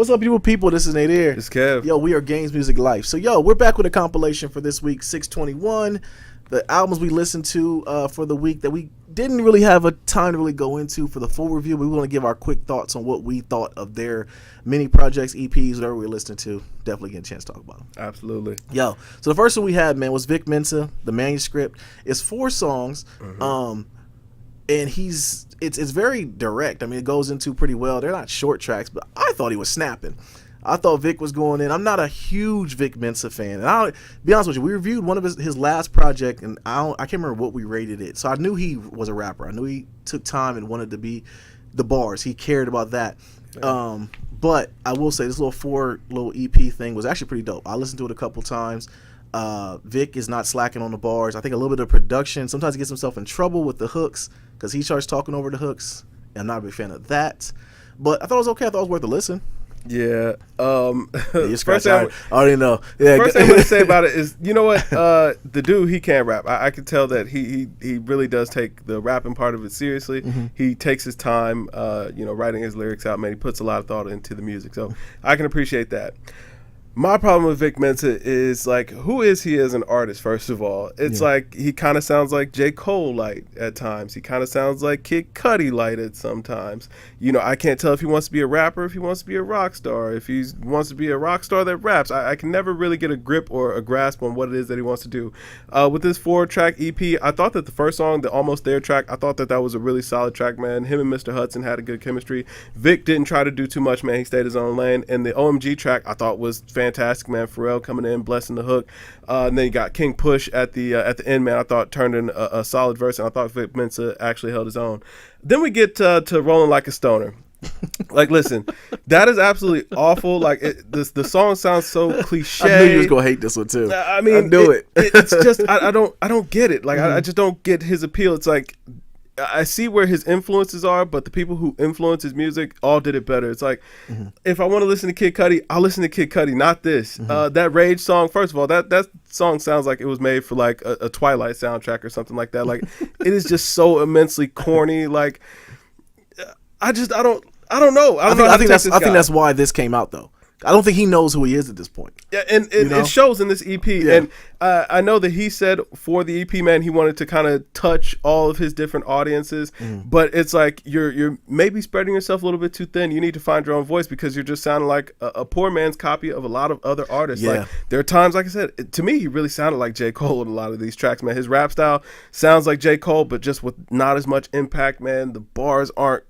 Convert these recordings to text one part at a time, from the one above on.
What's up, people? This is Nadir. It's Kev. Yo, we are GamesMusicLyfe. So, we're back with a compilation for this week, 621. The albums we listened to for the week that we didn't really have a time to really go into for the full review. But we want to give our quick thoughts on what we thought of their mini projects, EPs, whatever we're listening to. Definitely get a chance to talk about them. Absolutely. Yo, so the first one we had, man, was Vic Mensa. The manuscript is 4 songs. And it's very direct. I mean, it goes into pretty well. They're not short tracks, but I thought he was snapping. I thought Vic was going in. I'm not a huge Vic Mensa fan. And I'll be honest with you, we reviewed one of his last project, and I can't remember what we rated it. So I knew he was a rapper. I knew he took time and wanted to be the bars. He cared about that. Yeah. But I will say this little 4 EP thing was actually pretty dope. I listened to it a couple times. Vic is not slacking on the bars. I think a little bit of production. Sometimes he gets himself in trouble with the hooks because he starts talking over the hooks. And I'm not a big fan of that. But I thought it was okay. I thought it was worth a listen. Yeah. First I already know. Yeah. First thing I'm gonna say about it is, you know what? The dude, he can't rap. I can tell that he really does take the rapping part of it seriously. Mm-hmm. He takes his time, writing his lyrics out. Man, he puts a lot of thought into the music, so I can appreciate that. My problem with Vic Mensa is, like, who is he as an artist, first of all? It's like he kind of sounds like J. Cole light at times. He kind of sounds like Kid Cudi light at sometimes. I can't tell if he wants to be a rapper, if he wants to be a rock star, if he wants to be a rock star that raps. I can never really get a grip or a grasp on what it is that he wants to do. With this 4-track EP, I thought that the first song, the Almost There track, I thought that was a really solid track, man. Him and Mr. Hudson had a good chemistry. Vic didn't try to do too much, man. He stayed his own lane. And the OMG track, I thought was fantastic, man. Pharrell coming in, blessing the hook, and then you got King Push at the end, man. I thought turned in a solid verse, and I thought Vic Mensa actually held his own. Then we get to Rolling Like a Stoner. Like, listen, that is absolutely awful. Like, the song sounds so cliche. I knew you was gonna hate this one too. I mean, I knew it. It's just I don't get it. Like, I just don't get his appeal. It's like, I see where his influences are, but the people who influence his music all did it better. It's like, if I want to listen to Kid Cudi, I'll listen to Kid Cudi, not this. That Rage song, first of all, that song sounds like it was made for like a Twilight soundtrack or something like that. Like, it is just so immensely corny. Like, I don't know. I think that's why this came out, though. I don't think he knows who he is at this point. Yeah, and it shows in this EP. Yeah. And I know that he said for the EP, man, he wanted to kind of touch all of his different audiences. But it's like you're maybe spreading yourself a little bit too thin. You need to find your own voice because you're just sounding like a poor man's copy of a lot of other artists. Yeah. Like, there are times, like I said, to me, he really sounded like J. Cole in a lot of these tracks, man. His rap style sounds like J. Cole, but just with not as much impact, man. The bars aren't,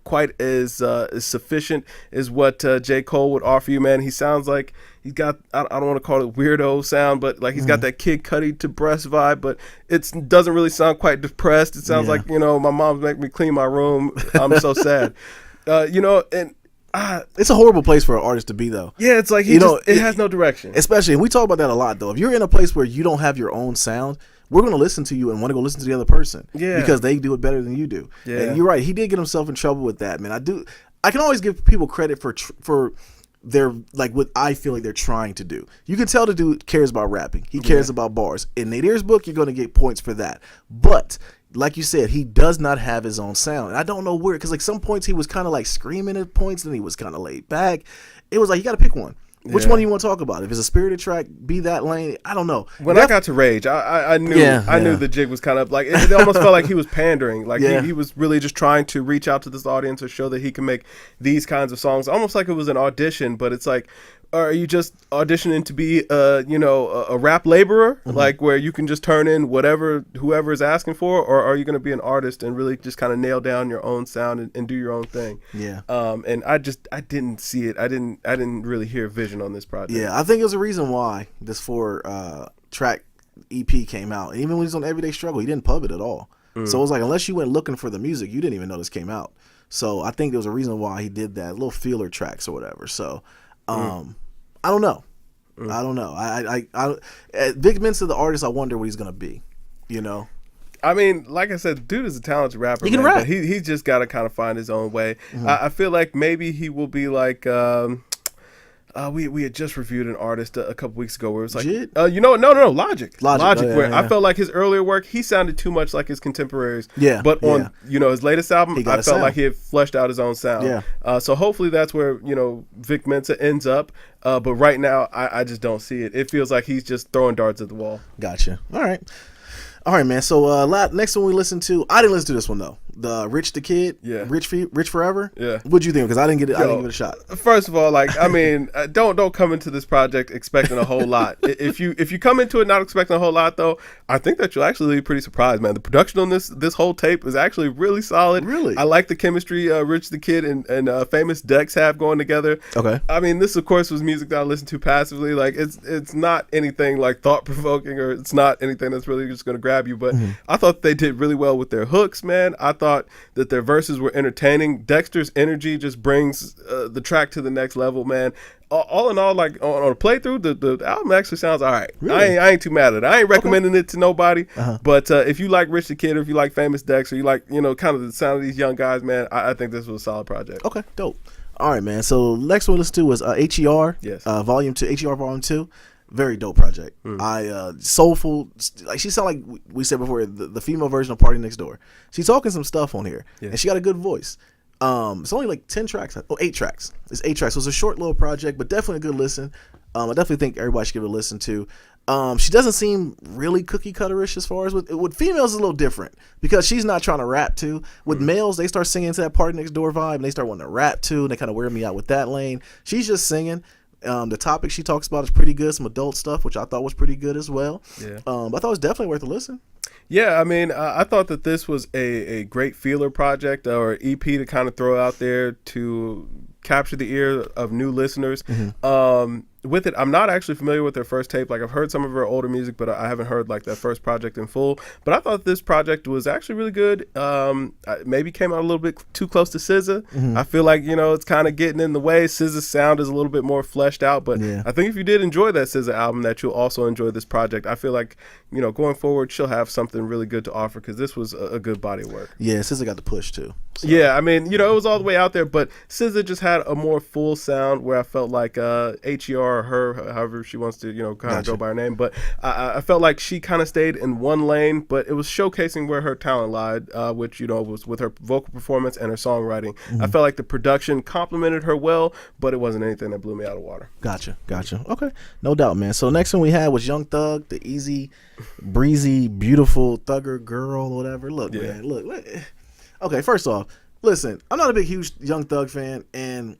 quite as sufficient as what J. Cole would offer you, man. He sounds like he's got, I don't want to call it weirdo sound, but like he's got that Kid Cudi to Breast vibe, but it doesn't really sound quite depressed. It sounds like, my mom's making me clean my room. I'm so sad. And it's a horrible place for an artist to be, though. Yeah, it's like it has no direction. Especially, and we talk about that a lot, though. If you're in a place where you don't have your own sound, we're going to listen to you and want to go listen to the other person. Yeah. Because they do it better than you do. Yeah. And you're right. He did get himself in trouble with that, man. I can always give people credit for their, like, what I feel like they're trying to do. You can tell the dude cares about rapping. He cares about bars. In Nadir's book, you're going to get points for that. But like you said, he does not have his own sound. And I don't know where, because like some points he was kind of like screaming at points, then he was kind of laid back. It was like, you got to pick one. Which one do you want to talk about? If it's a spirited track, be that lane. I don't know. When I got to Rage, I knew the jig was kind of like, it almost felt like he was pandering. Like he was really just trying to reach out to this audience or show that he can make these kinds of songs. Almost like it was an audition, but it's like, are you just auditioning to be a rap laborer, like where you can just turn in whoever is asking for, or are you going to be an artist and really just kind of nail down your own sound and do your own thing? Yeah. And I didn't see it. I didn't really hear vision on this project. Yeah, I think there's a reason why this 4-track EP came out. Even when he was on Everyday Struggle, he didn't pub it at all. So it was like, unless you went looking for the music, you didn't even know this came out. So I think there was a reason why he did that, little feeler tracks or whatever. So I don't know. I don't know. I Vic Mensa, the artist, I wonder what he's gonna be. I mean, like I said, dude is a talented rapper. He can rap. But he's just got to kind of find his own way. I feel like maybe he will be like, We had just reviewed an artist a couple weeks ago where it was like, Jid? no, Logic. Oh, yeah, where yeah. I felt like his earlier work, he sounded too much like his contemporaries. Yeah, But on his latest album, He got I a felt sound. like he had fleshed out his own sound. Yeah. So hopefully that's where Vic Mensa ends up. But right now, I just don't see it. It feels like he's just throwing darts at the wall. Gotcha. All right, man. So next one we listened to, I didn't listen to this one though. The Rich the Kid, Yeah. Rich Forever. Yeah. What'd you think? Because I didn't get it. I didn't give it a shot. First of all, don't come into this project expecting a whole lot. If you come into it not expecting a whole lot, though, I think that you'll actually be pretty surprised, man. The production on this whole tape is actually really solid. Really? I like the chemistry Rich the Kid and Famous Dex have going together. Okay. I mean, this of course was music that I listened to passively. Like it's not anything like thought provoking, or it's not anything that's really just going to grab you. But I thought they did really well with their hooks, man. I thought that their verses were entertaining. Dexter's energy just brings the track to the next level, man. All in all, like on a playthrough, the album actually sounds all right. Really? I ain't too mad at it. I ain't recommending it to nobody. Uh-huh. But if you like Rich the Kid, or if you like Famous Dex, or you like kind of the sound of these young guys, man, I think this was a solid project. Okay, dope. All right, man. So next one we listened to was H.E.R. Yes. Volume 2, H.E.R. Volume 2. Very dope project. Soulful. Like she sound like we said before, the female version of Party Next Door. She's talking some stuff on here, and she got a good voice. It's only like 10 tracks. 8 tracks. It's 8 tracks. So it's a short little project, but definitely a good listen. I definitely think everybody should give it a listen to. She doesn't seem really cookie cutterish as far as with females is a little different because she's not trying to rap too. With males, they start singing to that Party Next Door vibe and they start wanting to rap too, and they kind of wear me out with that lane. She's just singing. The topic she talks about is pretty good. Some adult stuff, which I thought was pretty good as well. Yeah. I thought it was definitely worth a listen. Yeah, I mean, I thought that this was a great feeler project or EP to kind of throw out there to capture the ear of new listeners. With it, I'm not actually familiar with their first tape. Like, I've heard some of her older music, but I haven't heard like that first project in full. But I thought this project was actually really good. Maybe came out a little bit too close to SZA. I feel like it's kind of getting in the way. SZA's sound is a little bit more fleshed out, but I think if you did enjoy that SZA album, that you'll also enjoy this project. I feel like going forward, she'll have something really good to offer because this was a good body of work. Yeah, SZA got the push too. So. Yeah, I mean, it was all the way out there, but SZA just had a more full sound where I felt like H.E.R. or her, however she wants to, kind of go by her name. But I felt like she kind of stayed in one lane, but it was showcasing where her talent lied, which, was with her vocal performance and her songwriting. I felt like the production complemented her well, but it wasn't anything that blew me out of water. Gotcha. Okay, no doubt, man. So next one we had was Young Thug, the easy, breezy, beautiful thugger girl, or whatever. Look, man, look. Okay, first off, listen, I'm not a big, huge Young Thug fan, and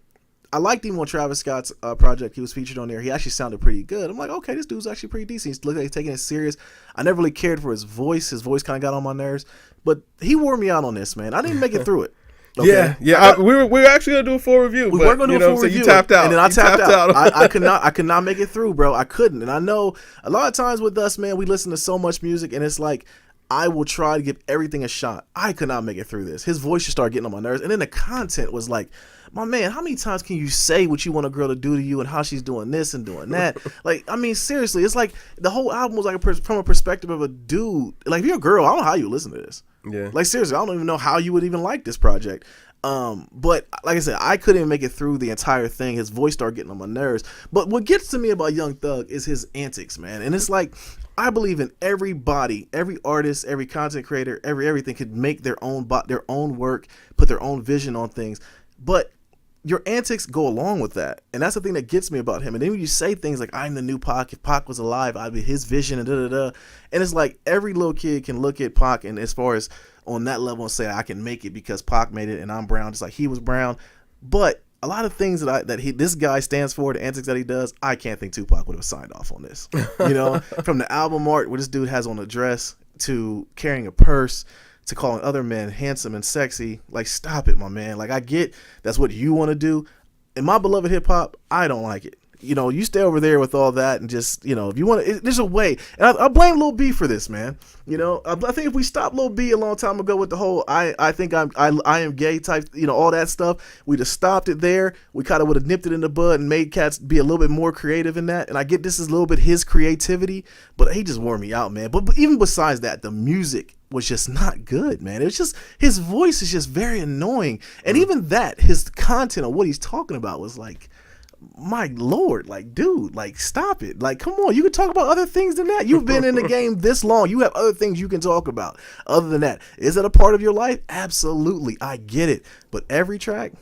I liked him on Travis Scott's project. He was featured on there. He actually sounded pretty good. I'm like, okay, this dude's actually pretty decent. He's looking like he's taking it serious. I never really cared for his voice. His voice kind of got on my nerves, but he wore me out on this, man. I didn't make it through it. Okay? We were actually gonna do a full review. We were gonna do a full review. You tapped out, and then I tapped out. I could not make it through, bro. I couldn't. And I know a lot of times with us, man, we listen to so much music, and it's like I will try to give everything a shot. I could not make it through this. His voice just started getting on my nerves, and then the content was like, my man, how many times can you say what you want a girl to do to you and how she's doing this and doing that? Like, I mean, seriously, it's like the whole album was like from a perspective of a dude. Like, if you're a girl, I don't know how you listen to this. Yeah. Like, seriously, I don't even know how you would even like this project. But like I said, I couldn't even make it through the entire thing. His voice started getting on my nerves. But what gets to me about Young Thug is his antics, man. And it's like, I believe in everybody, every artist, every content creator, everything could make their own work, put their own vision on things. But your antics go along with that. And that's the thing that gets me about him. And then when you say things like, I'm the new Pac, if Pac was alive, I'd be his vision and da-da-da. And it's like every little kid can look at Pac and as far as on that level and say, I can make it because Pac made it and I'm brown, just like he was brown. But a lot of things this guy stands for, the antics that he does, I can't think Tupac would have signed off on this. From the album art where this dude has on a dress to carrying a purse to calling other men handsome and sexy. Like, stop it, my man. Like, I get that's what you want to do. In my beloved hip hop, I don't like it. You stay over there with all that and just, if you want to, there's a way. And I blame Lil B for this, man. I think if we stopped Lil B a long time ago with the whole I think I am gay type, all that stuff, we just stopped it there. We kind of would have nipped it in the bud and made cats be a little bit more creative in that. And I get this is a little bit his creativity, but he just wore me out, man. But even besides that, the music was just not good, man. It's just his voice is just very annoying. And even that, his content of what he's talking about was like, my Lord, like, dude, like, stop it. Like, come on, you can talk about other things than that. You've been in the game this long. You have other things you can talk about other than that. Is it a part of your life? Absolutely. I get it. But every track,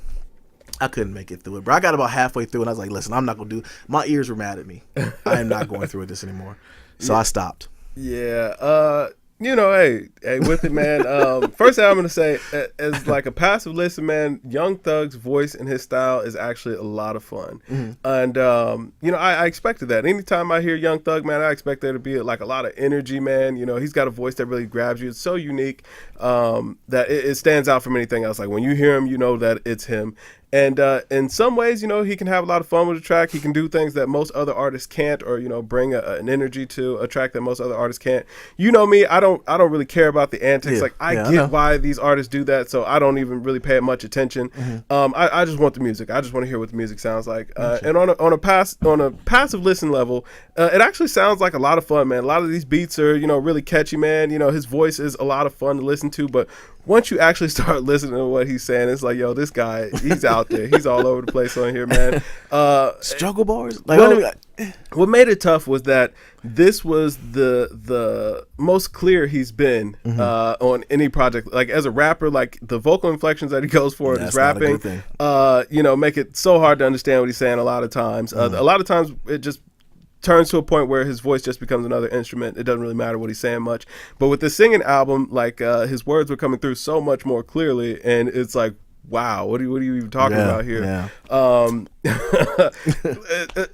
I couldn't make it through it, bro. I got about halfway through and I was like, listen, I'm not going to do, my ears were mad at me. I am not going through this anymore. So I stopped. Yeah. You know, hey, with it, man. First thing I'm gonna say, as like a passive listen, man, Young Thug's voice and his style is actually a lot of fun, and you know, I expected that. Anytime I hear Young Thug, man, I expect there to be like a lot of energy, man. You know, he's got a voice that really grabs you. It's so unique that it stands out from anything else. Like when you hear him, you know that it's him. And in some ways, you know, he can have a lot of fun with the track. He can do things that most other artists can't, or, you know, bring an energy to a track that most other artists can't. You know me, I don't really care about the antics. Yeah. Like I get why these artists do that, so I don't even really pay it much attention. I just want the music. I just want to hear what the music sounds like. And on a passive listen level, it actually sounds like a lot of fun, man. A lot of these beats are, you know, really catchy, man. You know, his voice is a lot of fun to listen to, but once you actually start listening to what he's saying, it's like, yo, this guy, he's out there. He's all over the place on here, man. Struggle bars? Like, well, what made it tough was that this was the most clear he's been on any project. Like, as a rapper, like, the vocal inflections that he goes for in his rapping, you know, make it so hard to understand what he's saying a lot of times. A lot of times, it just turns to a point where his voice just becomes another instrument. It doesn't really matter what he's saying much. But with the singing album, like his words were coming through so much more clearly, and it's like, wow, what are you even talking about here?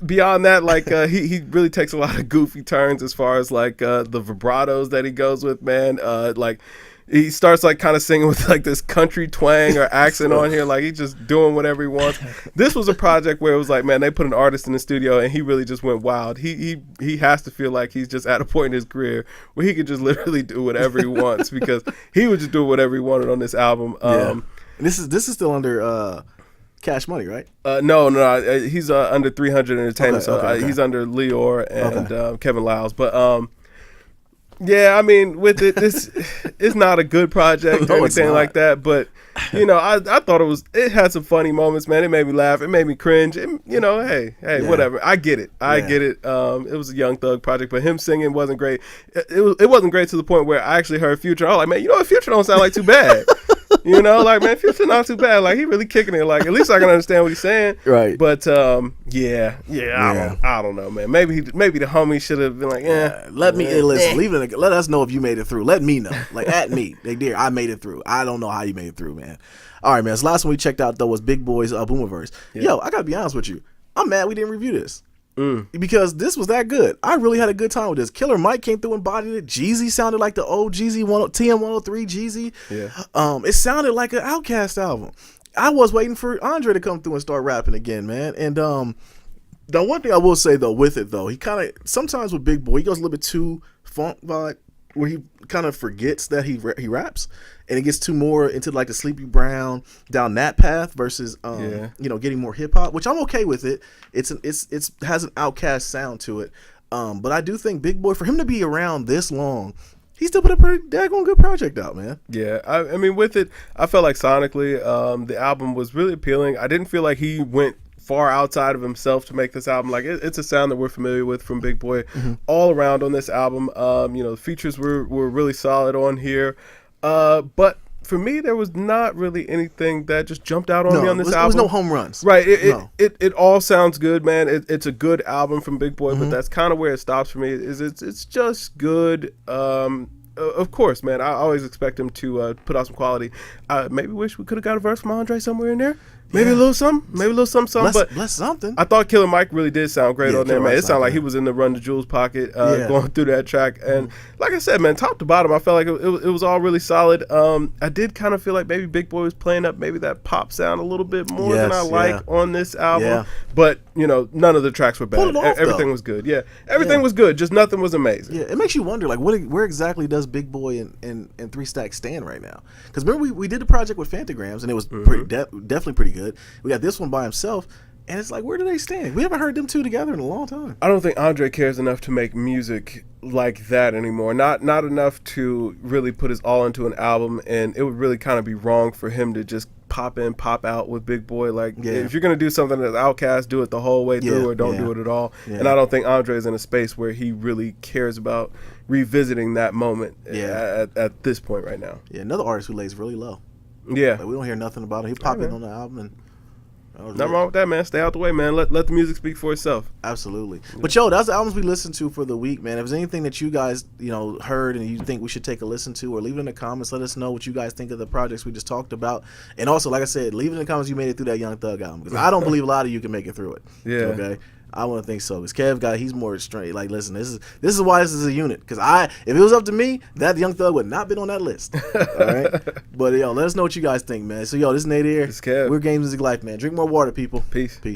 Beyond that, like he really takes a lot of goofy turns as far as like the vibratos that he goes with, man. Like he starts like kind of singing with like this country twang or accent on here, like he's just doing whatever he wants. This was a project where it was like, man, they put an artist in the studio and he really just went wild. He has to feel like he's just at a point in his career where he could just literally do whatever he wants, because he would just do whatever he wanted on this album. This is still under Cash Money, right? No, he's under 300 Entertainment, okay. He's under H.E.R. and Kevin Lyles, but yeah, I mean, with it, this it's not a good project or anything like that, but you know, I thought it had some funny moments, man. It made me laugh, it made me cringe. You know, hey, whatever. I get it. It was a Young Thug project, but him singing wasn't great. It wasn't great to the point where I actually heard Future. I was like, man, you know what, Future don't sound like too bad. You know, like, man, Future not too bad. Like, he really kicking it. Like, at least I can understand what he's saying. Right. But I don't know, man. Maybe the homie should have been like, let us know if you made it through. Let me know. Like, at me. Like, dear, I made it through. I don't know how you made it through, man. All right, man. This last one we checked out though was Big Boy's Boomerverse. Yeah. Yo, I gotta be honest with you. I'm mad we didn't review this. Because this was that good. I really had a good time with this. Killer Mike came through and bodied it. Jeezy sounded like the old Jeezy TM103 Jeezy. Yeah. It sounded like an Outkast album. I was waiting for Andre to come through and start rapping again, man. And the one thing I will say though with it though, he kind of sometimes with Big Boy he goes a little bit too funk vibe, where he kind of forgets that he raps, and it gets too more into like the Sleepy Brown down that path versus you know, getting more hip hop, which I'm okay with it. It's has an Outkast sound to it, but I do think Big Boy, for him to be around this long, he still put a pretty daggone good project out, man. Yeah, I mean, with it, I felt like sonically, the album was really appealing. I didn't feel like he went far outside of himself to make this album. Like it's a sound that we're familiar with from Big Boy all around on this album. You know, the features were really solid on here, but for me there was not really anything that just jumped out on me on this album. There was no home runs, right? It all sounds good, man. It's a good album from Big Boy, but that's kind of where it stops for me. It's just good. Of course, man, I always expect him to put out some quality. Maybe wish we could have got a verse from Andre somewhere in there. Maybe a little something. But bless something. I thought Killer Mike really did sound great on there, man. It sounded like he was in the Run the Jewels pocket going through that track. And like I said, man, top to bottom, I felt like it was all really solid. I did kind of feel like maybe Big Boy was playing up maybe that pop sound a little bit more than I like on this album. Yeah. But, you know, none of the tracks were bad. Everything was good. Yeah, everything was good. Just nothing was amazing. Yeah, it makes you wonder, like, where exactly does Big Boy and 3 Stacks stand right now? Because remember, we did the project with Fantagrams, and it was definitely pretty good. We got this one by himself, and it's like, where do they stand? We haven't heard them two together in a long time. I don't think Andre cares enough to make music like that anymore. Not enough to really put his all into an album, and it would really kind of be wrong for him to just pop in, pop out with Big Boy. Like, Yeah. if you're gonna do something as Outkast, do it the whole way through, Yeah, or don't yeah. do it at all. Yeah. And I don't think Andre's in a space where he really cares about revisiting that moment at this point right now. Yeah, another artist who lays really low. Yeah. Like, we don't hear nothing about him. He popped in on the album and Nothing wrong with that, man. Stay out the way, man. Let the music speak for itself. Absolutely. But yo, that's the albums we listened to for the week, man. If there's anything that you guys, heard and you think we should take a listen to, or leave it in the comments. Let us know what you guys think of the projects we just talked about. And also, like I said, leave it in the comments you made it through that Young Thug album, because I don't believe a lot of you can make it through it. Yeah. Okay. I want to think so, because he's more straight. Like, listen, this is why this is a unit. Because if it was up to me, that Young Thug would not been on that list. All right, but yo, let us know what you guys think, man. So yo, this is Nate here. It's Kev. We're GamesMusicLyfe, man. Drink more water, people. Peace. Peace.